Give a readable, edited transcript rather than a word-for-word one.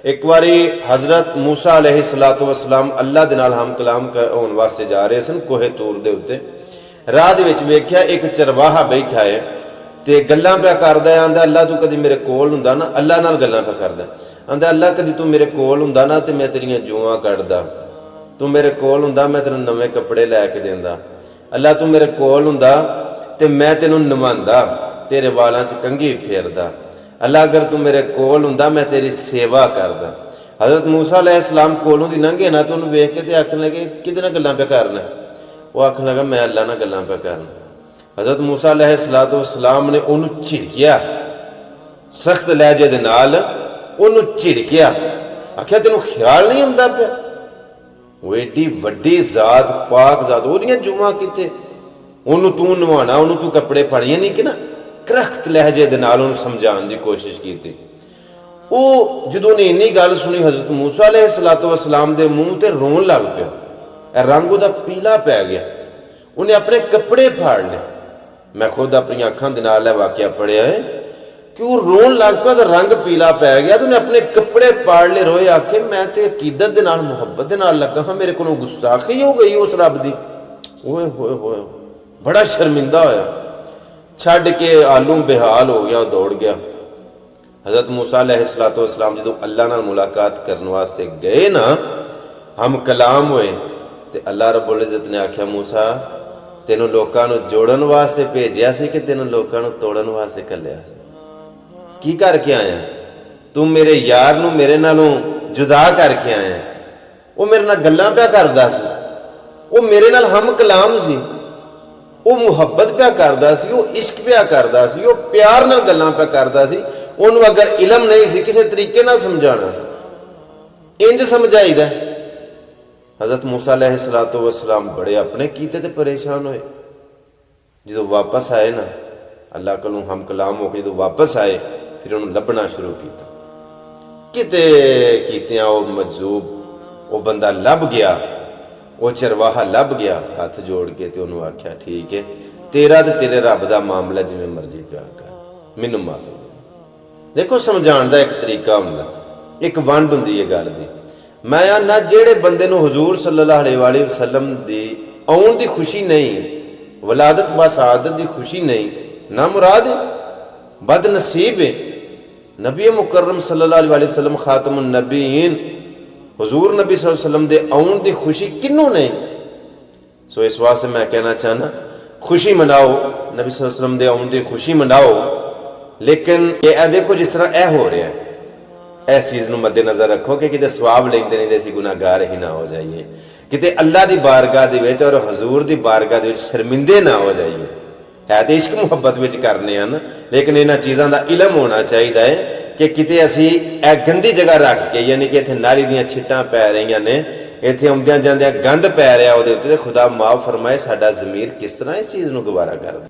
एक बारी हज़रत मूसा अलैहिस्सलातु वस्सलाम अल्लाह दे नाल हम कलाम होने वास्ते जा रहे सन कोहे तूर दे उत्ते। राह दे विच वेख्या एक चरवाहा बैठा है ते गल्लां पिया करदा है। आंदा अल्लाह तू कदी मेरे कोल हुंदा ना, अल्लाह नाल गल्लां पिया करदा। आंदा अल्लाह कदी तू मेरे कोल हुंदा ना ते मैं तेरियां जुआं कड्डदा, तू मेरे कोल हुंदा मैं तेनू नवे कपड़े लैके देंदा। अल्लाह तू मेरे कोल हुंदा ते मैं तेनू नवांदा, तेरे वालां च कंघी फेरदा। अल्लाह अगर तू मेरे कोल हुंदा मैं तेरी सेवा करदा। हज़रत मूसा अलैहिस्सलाम कोलों दी लंघे ना तो उन्हें वेख के ते आखन लगे किहदे नाल गल्लां पिया करना। वो आखन लगा मैं अल्लाह नाल गल्लां पिया करना। हज़रत मूसा अलैहिस्सलातु वस्सलाम ने उन्होंने झिड़किया, सख्त लहजे दे नाल उन्होंने झिड़किया, आख्या तेनों ख्याल नहीं आंदा पिया वो एडी वड्डी जात पाक जात ओहदियां जुआं किथे, उन्होंने तू नवाना उन्होंने तू कपड़े पाने नहीं कि ना। करख्त लहजे दे नाल उन्होंने समझाने की कोशिश की। वो जो ने इन्नी गल सुनी हज़रत मूसा अलैहिस्सलातु वस्सलाम दे मुंह ते रोन लग पिया, रंग उहदा पीला पै गया, उन्हें अपने कपड़े फाड़ ले। मैं खुद अपनी अखां दे नाल वाकया पढ़िया है कि वो रोन लग पिया तो रंग पीला पै गया तो उन्हें अपने कपड़े फाड़ ले, रोए, आखे मैं तो अकीदत दे नाल मुहब्बत दे नाल लगा हाँ, मेरे को गुस्ताखी हो गई उस रब दी। ओए होए होए बड़ा शर्मिंदा होया, छड़ के आलू बेहाल हो गया, दौड़ गया। हज़रत मूसा अलैहिस्सलातु वस्सलाम जो अल्लाह नाल मुलाकात करने वास्ते गए ना, हम कलाम होए तो अल्लाह रब्बुल इज़्ज़त ने आख्या मूसा तेनों लोकां नूं जोड़न वास्ते भेजिया सी कि तेनों लोकां नूं तोड़न वास्ते घल्लिया सी? की करके आया तू? मेरे यार नूं मेरे नालों जुदा करके आया। वो मेरे नाल गल्लां पिया करदा सी, वो मेरे नाल हम कलाम सी, वो मुहब्बत पिया करदा सी, वो इश्क पिया करदा सी, वो प्यार नाल गल्लां पिया करदा सी। उन्होंने अगर इलम नहीं सी किसी तरीके नाल समझाना सी, इंज समझाईदा। हज़रत मूसा अलैहिस्सलातु वस्सलाम बड़े अपने कीते ते परेशान होए। जो वापस आए ना अल्लाह कोलों हम कलाम होके जो वापस आए फिर उन्होंने लभना शुरू किया। किते कीतियां वो मजजूब वो बंदा लभ गया, वो चरवाहा लभ गया, हाथ जोड़ के ते उन्होंने आख्या ठीक है तेरा ते तेरे रब दा मामला जिवें मर्जी पिया कर, मैनूं माफ़ी दे। देखो समझाने का एक तरीका हुंदा, एक वंड हुंदी है गल दी। मैं आना जेड़े बंदे नूं हुजूर सल्लल्लाहु अलैहि वसल्लम दी आउण दी खुशी नहीं, वलादत बासादत दी खुशी नहीं, ना मुराद बद नसीब है। नबी मुकर्रम सल्लल्लाहु अलैहि वसल्लम खातमुन नबीयीन हुजूर नबी सल्लल्लाहु अलैहि वसल्लम दे आउण दी खुशी किन्नू नहीं। सो इस वास्ते मैं कहना चाहना खुशी मनाओ, नबी सल्लल्लाहु अलैहि वसल्लम दे आउण दी खुशी मनाओ, लेकिन ये देखो जिस तरह यह हो रहा है इस चीज़ को मद्देनज़र रखो कि किते सवाब लेंदे नहीं असीं गुनाहगार ही ना हो जाइए, किते अल्लाह की बारगाह दे विच और हजूर की बारगाह दे विच शर्मिंदे ना हो जाइए। है तो इश्क मुहब्बत विच करने हैं, लेकिन इन्हां चीज़ों का इलम होना चाहिए है कि किते असीं ए गंदी जगह रख के, यानी कि इत्थे नाली दीयां छिट्टां पै रही ने, इत्थे आउंदियां जांदियां गंद पै रहा उहदे उत्ते, खुदा माफ़ फरमाए साडा ज़मीर किस तरह इस चीज़ को गवारा करदा।